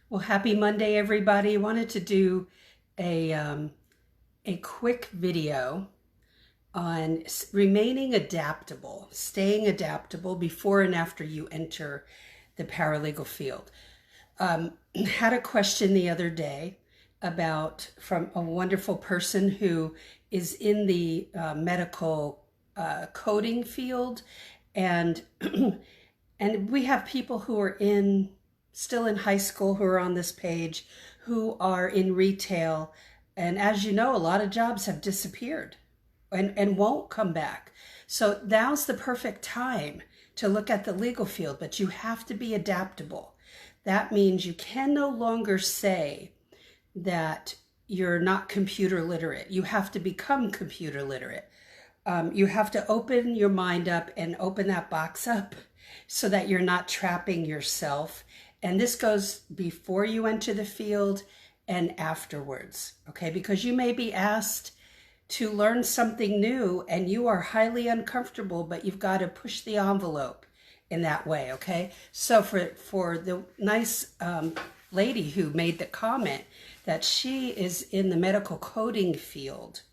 Well, happy Monday, everybody. Wanted to do a quick video on remaining adaptable, staying adaptable before and after you enter the paralegal field. Had a question the other day from a wonderful person who is in the medical coding field, and and we have people who are still in high school who are on this page, who are in retail. And as you know, a lot of jobs have disappeared and won't come back. So now's the perfect time to look at the legal field, but you have to be adaptable. That means you can no longer say that you're not computer literate. You have to become computer literate. You have to open your mind up and open that box up so that you're not trapping yourself. And this goes before you enter the field and afterwards, okay? Because you may be asked to learn something new and you are highly uncomfortable, but you've got to push the envelope in that way, okay? So for the nice lady who made the comment that she is in the medical coding field,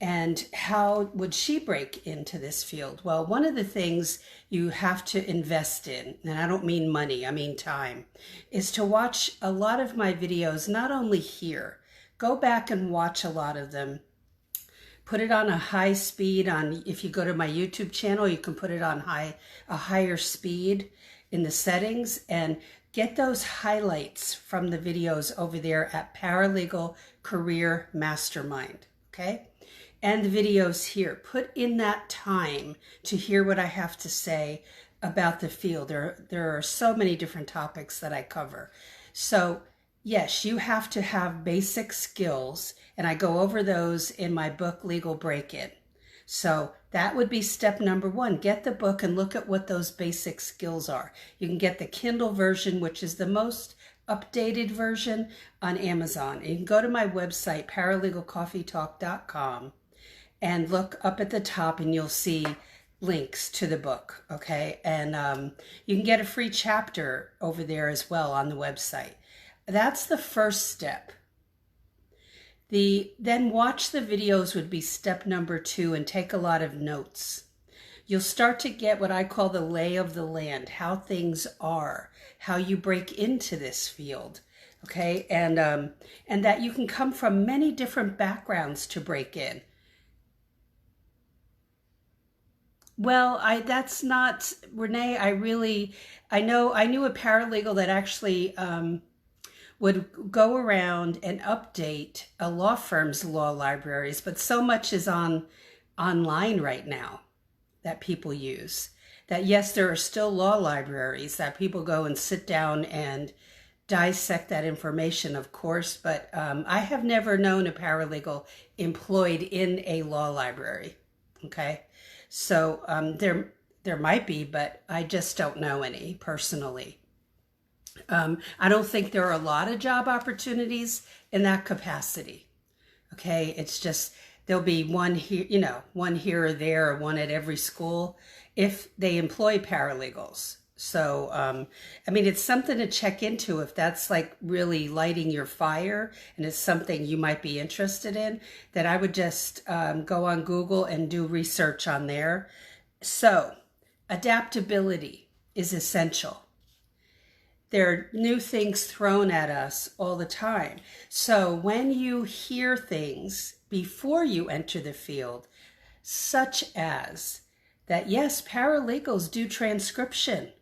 and how would she break into this field? Well, one of the things you have to invest in, and I don't mean money, I mean time, is to watch a lot of my videos, not only here. Go back and watch a lot of them. Put it on a high speed. If you go to my YouTube channel, you can put it on a higher speed in the settings, and get those highlights from the videos over there at Paralegal Career Mastermind, okay? And the videos here. Put in that time to hear what I have to say about the field. There are so many different topics that I cover. So yes, you have to have basic skills, and I go over those in my book, Legal Break-In. So that would be step number one. Get the book and look at what those basic skills are. You can get the Kindle version, which is the most updated version, on Amazon. You can go to my website, paralegalcoffeetalk.com, and look up at the top and you'll see links to the book, okay? And you can get a free chapter over there as well on the website. That's the first step. Then watch the videos would be step number two, and take a lot of notes. You'll start to get what I call the lay of the land, how things are, how you break into this field, okay? And that you can come from many different backgrounds to break in. Well, that's not, Renee, I knew a paralegal that actually would go around and update a law firm's law libraries, but so much is online right now that people use, that yes, there are still law libraries that people go and sit down and dissect that information, of course, but I have never known a paralegal employed in a law library, okay? So there might be, but I just don't know any personally. I don't think there are a lot of job opportunities in that capacity. Okay, it's just there'll be one here, one here or there, or one at every school if they employ paralegals. So, I mean, it's something to check into if that's like really lighting your fire and it's something you might be interested in, that I would just go on Google and do research on there. So, adaptability is essential. There are new things thrown at us all the time. So when you hear things before you enter the field, such as that, yes, paralegals do transcription.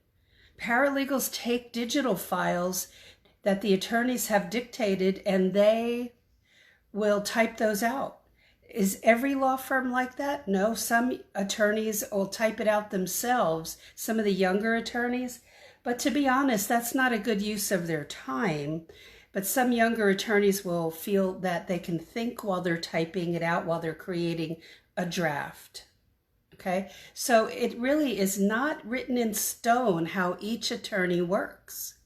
Paralegals take digital files that the attorneys have dictated and they will type those out. Is every law firm like that? No, some attorneys will type it out themselves, some of the younger attorneys. But to be honest, that's not a good use of their time. But some younger attorneys will feel that they can think while they're typing it out, while they're creating a draft. Okay, so it really is not written in stone how each attorney works.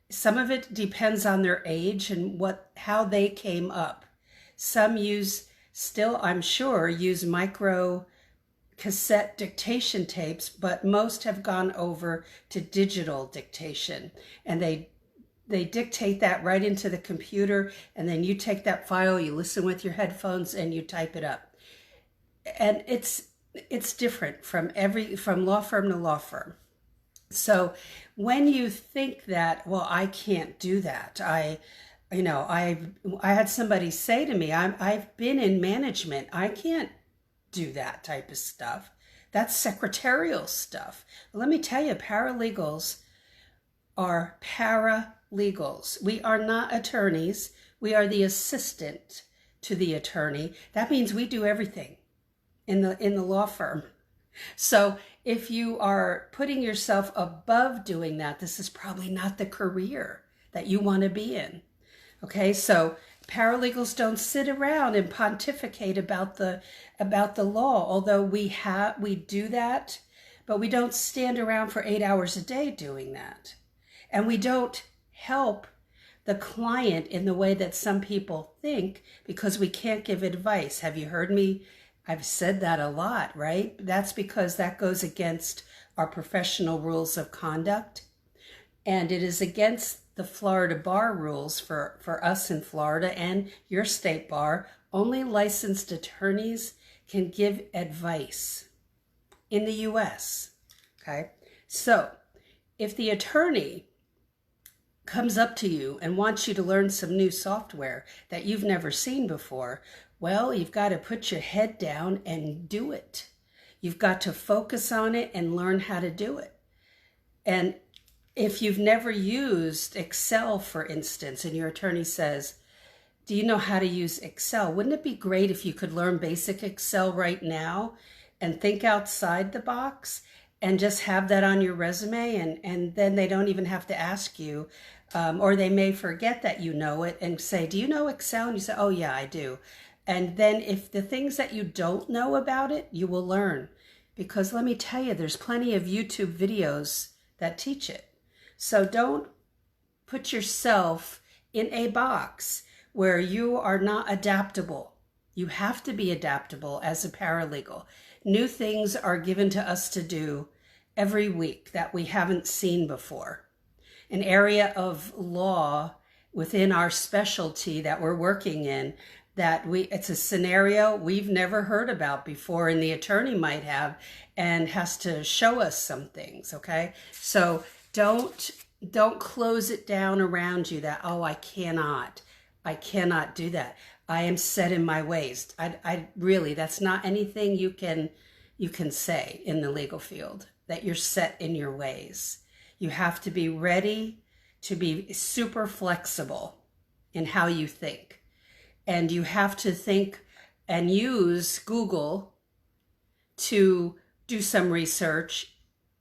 Some of it depends on their age and how they came up. Some still, I'm sure, use micro cassette dictation tapes, but most have gone over to digital dictation, and they they dictate that right into the computer, and then you take that file, you listen with your headphones, and you type it up. And it's different from law firm to law firm. So when you think that, well, I can't do that. I had somebody say to me, I've been in management. I can't do that type of stuff. That's secretarial stuff. Let me tell you, paralegals are paralegals. We are not attorneys. We are the assistant to the attorney. That means we do everything in the law firm. So if you are putting yourself above doing that, this is probably not the career that you want to be in. Okay, so paralegals don't sit around and pontificate about the law, although we do that, but we don't stand around for 8 hours a day doing that. And we don't help the client in the way that some people think, because we can't give advice. Have you heard me? I've said that a lot, right? That's because that goes against our professional rules of conduct. And it is against the Florida bar rules for us in Florida and your state bar. Only licensed attorneys can give advice in the U.S. Okay? So if the attorney comes up to you and wants you to learn some new software that you've never seen before, well, you've got to put your head down and do it. You've got to focus on it and learn how to do it. And if you've never used Excel, for instance, and your attorney says, do you know how to use Excel? Wouldn't it be great if you could learn basic Excel right now and think outside the box and just have that on your resume, and then they don't even have to ask you, or they may forget that you know it and say, do you know Excel? And you say, oh yeah, I do. And then if the things that you don't know about it, you will learn. Because let me tell you, there's plenty of YouTube videos that teach it. So don't put yourself in a box where you are not adaptable. You have to be adaptable as a paralegal. New things are given to us to do every week that we haven't seen before. An area of law within our specialty that we're working in, it's a scenario we've never heard about before, and the attorney might have, and has to show us some things, okay? So don't close it down around you that, oh, I cannot do that. I am set in my ways. I really, that's not anything you can say in the legal field, that you're set in your ways. You have to be ready to be super flexible in how you think. And you have to think and use Google to do some research,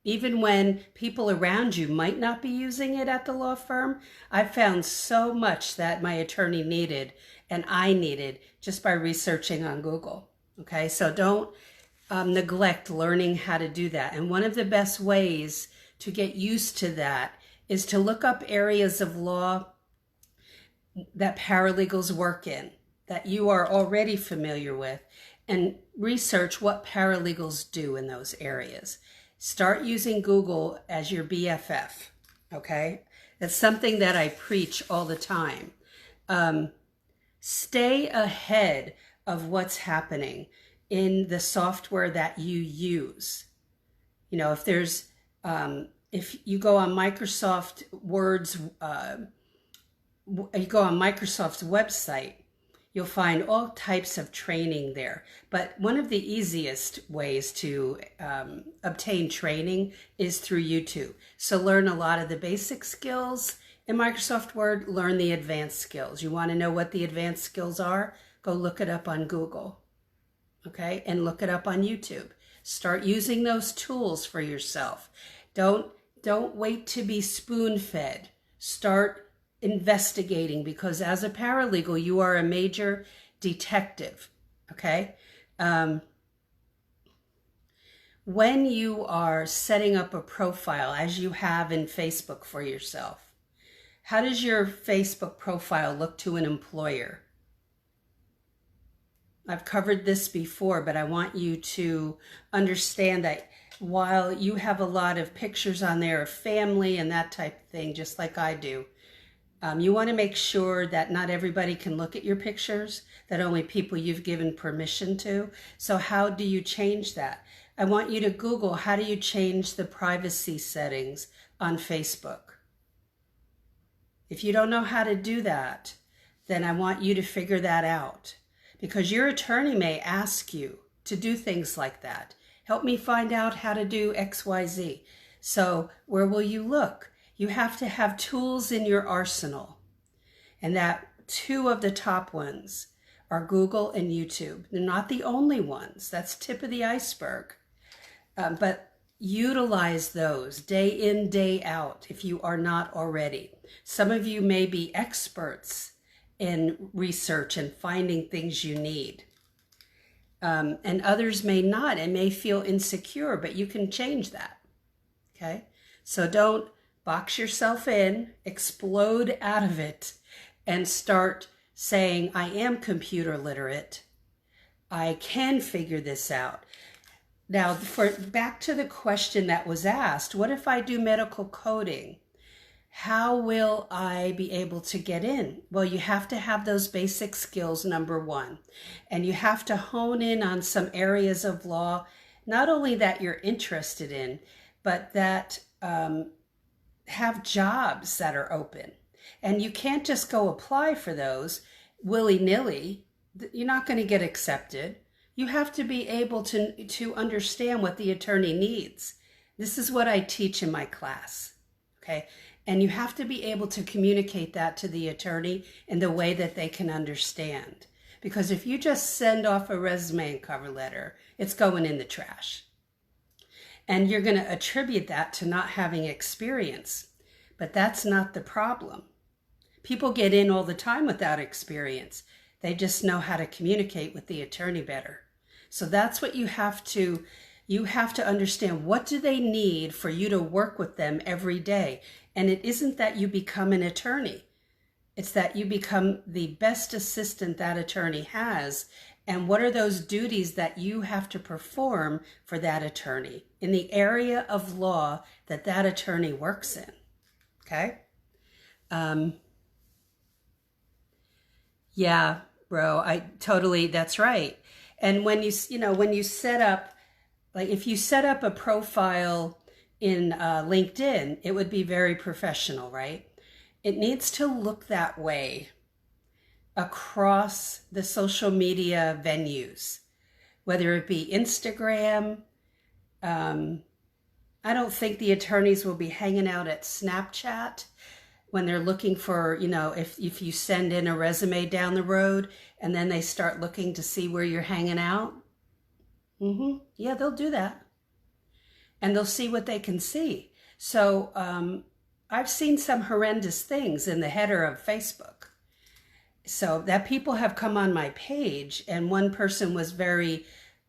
even when people around you might not be using it at the law firm. I've found so much that my attorney needed and I needed just by researching on Google. Okay, so don't neglect learning how to do that. And one of the best ways to get used to that is to look up areas of law that paralegals work in, that you are already familiar with, and research what paralegals do in those areas. Start using Google as your BFF, okay? That's something that I preach all the time. Stay ahead of what's happening in the software that you use. You know, if you go on Microsoft Word's, you go on Microsoft's website, you'll find all types of training there. But one of the easiest ways to obtain training is through YouTube. So learn a lot of the basic skills in Microsoft Word, learn the advanced skills. You want to know what the advanced skills are? Go look it up on Google, okay? And look it up on YouTube. Start using those tools for yourself. Don't wait to be spoon-fed. Start investigating, because as a paralegal, you are a major detective, okay? When you are setting up a profile, as you have in Facebook for yourself, how does your Facebook profile look to an employer? I've covered this before, but I want you to understand that while you have a lot of pictures on there of family and that type of thing, just like I do, You want to make sure that not everybody can look at your pictures, that only people you've given permission to. So how do you change that? I want you to Google, how do you change the privacy settings on Facebook? If you don't know how to do that, then I want you to figure that out, because your attorney may ask you to do things like that. Help me find out how to do XYZ. So where will you look? You have to have tools in your arsenal. And that two of the top ones are Google and YouTube. They're not the only ones. That's tip of the iceberg. But utilize those day in, day out if you are not already. Some of you may be experts in research and finding things you need. And others may not and may feel insecure, but you can change that. Okay? So don't box yourself in, explode out of it, and start saying, I am computer literate. I can figure this out. Now, back to the question that was asked, what if I do medical coding? How will I be able to get in? Well, you have to have those basic skills, number one. And you have to hone in on some areas of law, not only that you're interested in, but that have jobs that are open. And you can't just go apply for those willy-nilly. You're not going to get accepted. You have to be able to understand what the attorney needs. This is what I teach in my class, okay? And you have to be able to communicate that to the attorney in the way that they can understand. Because if you just send off a resume and cover letter, it's going in the trash. And you're going to attribute that to not having experience. But that's not the problem. People get in all the time without experience. They just know how to communicate with the attorney better. So that's what you have to understand. What do they need for you to work with them every day? And it isn't that you become an attorney. It's that you become the best assistant that attorney has. And what are those duties that you have to perform for that attorney in the area of law that that attorney works in? Okay? Yeah, bro, that's right. And when you set up, like if you set up a profile in LinkedIn, it would be very professional, right? It needs to look that way across the social media venues, whether it be Instagram. I don't think the attorneys will be hanging out at Snapchat when they're looking for, if you send in a resume down the road and then they start looking to see where you're hanging out. Yeah, they'll do that. And they'll see what they can see. So I've seen some horrendous things in the header of Facebook. So that people have come on my page, and one person was very,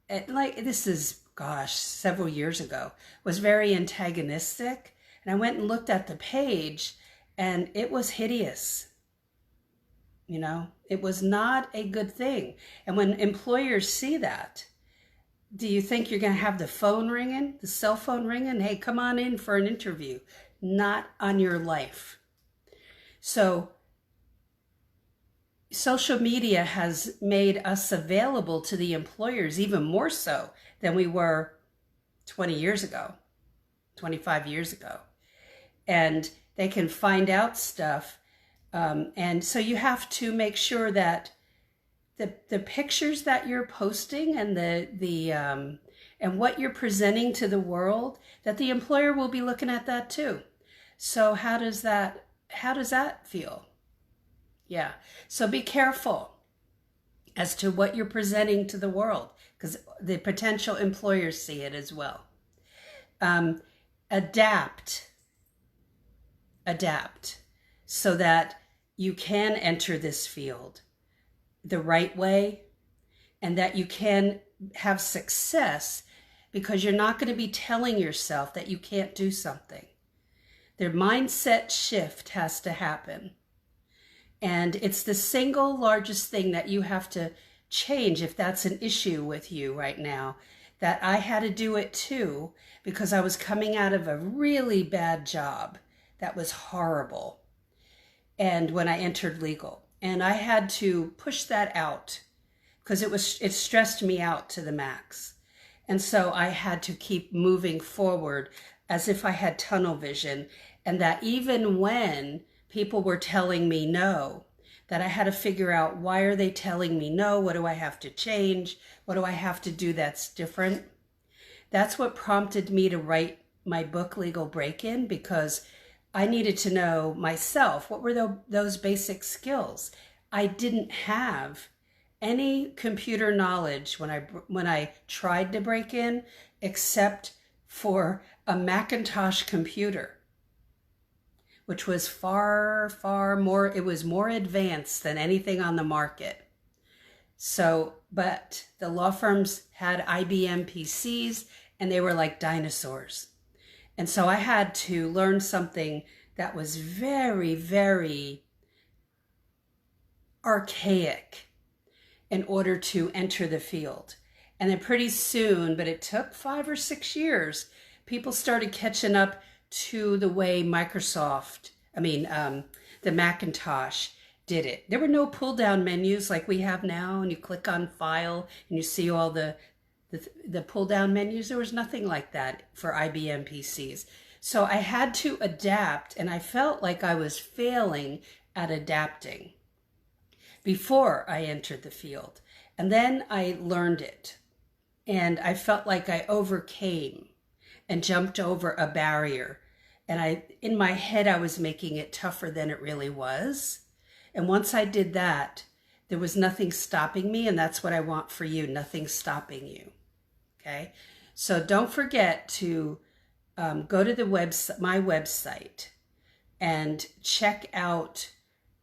this is, several years ago, was very antagonistic. And I went and looked at the page, and it was hideous. It was not a good thing. And when employers see that, do you think you're going to have the phone ringing, the cell phone ringing? Hey, come on in for an interview. Not on your life. So social media has made us available to the employers even more so than we were 20 years ago, 25 years ago. And they can find out stuff. And so you have to make sure that the pictures that you're posting and and what you're presenting to the world, that the employer will be looking at that too. So how does that feel? Yeah. So be careful as to what you're presenting to the world, because the potential employers see it as well. Adapt so that you can enter this field the right way, and that you can have success, because you're not going to be telling yourself that you can't do something. Their mindset shift has to happen. And it's the single largest thing that you have to change if that's an issue with you right now. That I had to do it too, because I was coming out of a really bad job that was horrible. and when I entered legal. And I had to push that out because it stressed me out to the max. And so I had to keep moving forward as if I had tunnel vision, and that even when people were telling me no, that I had to figure out, why are they telling me no? What do I have to change? What do I have to do that's different? That's what prompted me to write my book, Legal Break-In, because I needed to know myself, what were those basic skills? I didn't have any computer knowledge when I tried to break in, except for a Macintosh computer, which was far more, it was more advanced than anything on the market. So, but the law firms had IBM PCs and they were like dinosaurs. And so I had to learn something that was very, very archaic in order to enter the field. And then pretty soon, but it took 5 or 6 years, people started catching up to the way the Macintosh did it. There were no pull-down menus like we have now, and you click on File and you see all the pull-down menus. There was nothing like that for IBM PCs. So I had to adapt, and I felt like I was failing at adapting before I entered the field. And then I learned it, and I felt like I overcame and jumped over a barrier. And in my head, I was making it tougher than it really was. And once I did that, there was nothing stopping me. And that's what I want for you. Nothing stopping you. Okay. So don't forget to go to my website and check out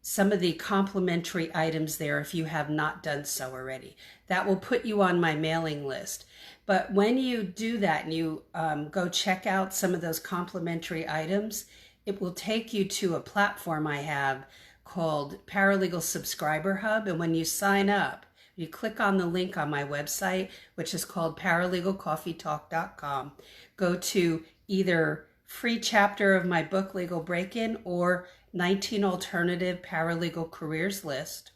some of the complimentary items there if you have not done so already. That will put you on my mailing list. But when you do that and you go check out some of those complimentary items, it will take you to a platform I have called Paralegal Subscriber Hub. And when you sign up, you click on the link on my website, which is called paralegalcoffeetalk.com. Go to either free chapter of my book, Legal Break-In, or 19 Alternative Paralegal Careers List,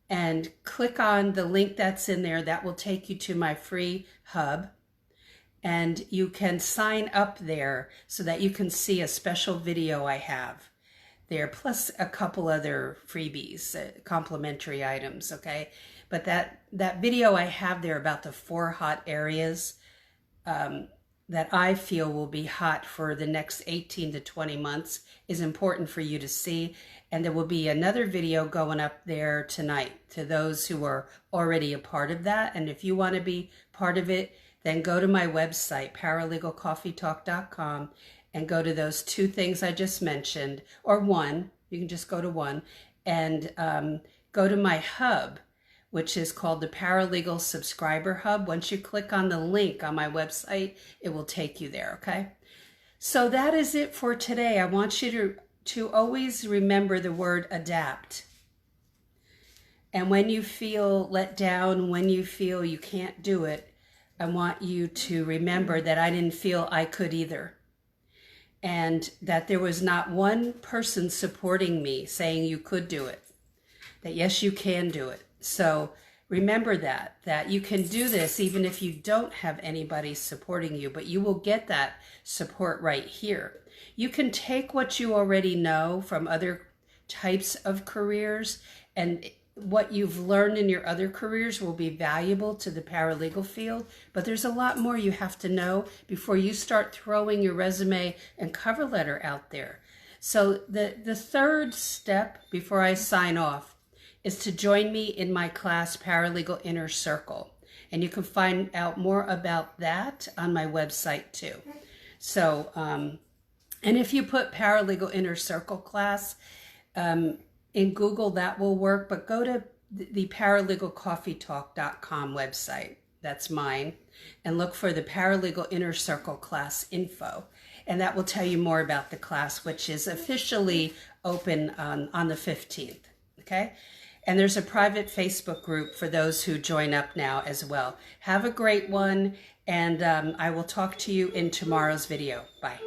and click on the link that's in there. That will take you to my free hub, and you can sign up there so that you can see a special video I have there, plus a couple other freebies, complimentary items, okay? But that video I have there about the 4 hot areas that I feel will be hot for the next 18 to 20 months is important for you to see. And there will be another video going up there tonight to those who are already a part of that. And if you want to be part of it, then go to my website, paralegalcoffeetalk.com, and go to those 2 things I just mentioned, or 1, you can just go to 1, and go to my hub, which is called the Paralegal Subscriber Hub. Once you click on the link on my website, it will take you there, okay? So that is it for today. I want you to always remember the word adapt. And when you feel let down, when you feel you can't do it, I want you to remember that I didn't feel I could either. And that there was not one person supporting me saying you could do it. That yes, you can do it. So remember that you can do this even if you don't have anybody supporting you, but you will get that support right here. You can take what you already know from other types of careers, and what you've learned in your other careers will be valuable to the paralegal field, but there's a lot more you have to know before you start throwing your resume and cover letter out there. So the third step before I sign off is to join me in my class, Paralegal Inner Circle. And you can find out more about that on my website too. So, and if you put Paralegal Inner Circle class in Google, that will work. But go to the paralegalcoffeetalk.com website. That's mine. And look for the Paralegal Inner Circle class info. And that will tell you more about the class, which is officially open on the 15th. Okay? And there's a private Facebook group for those who join up now as well. Have a great one, and I will talk to you in tomorrow's video. Bye.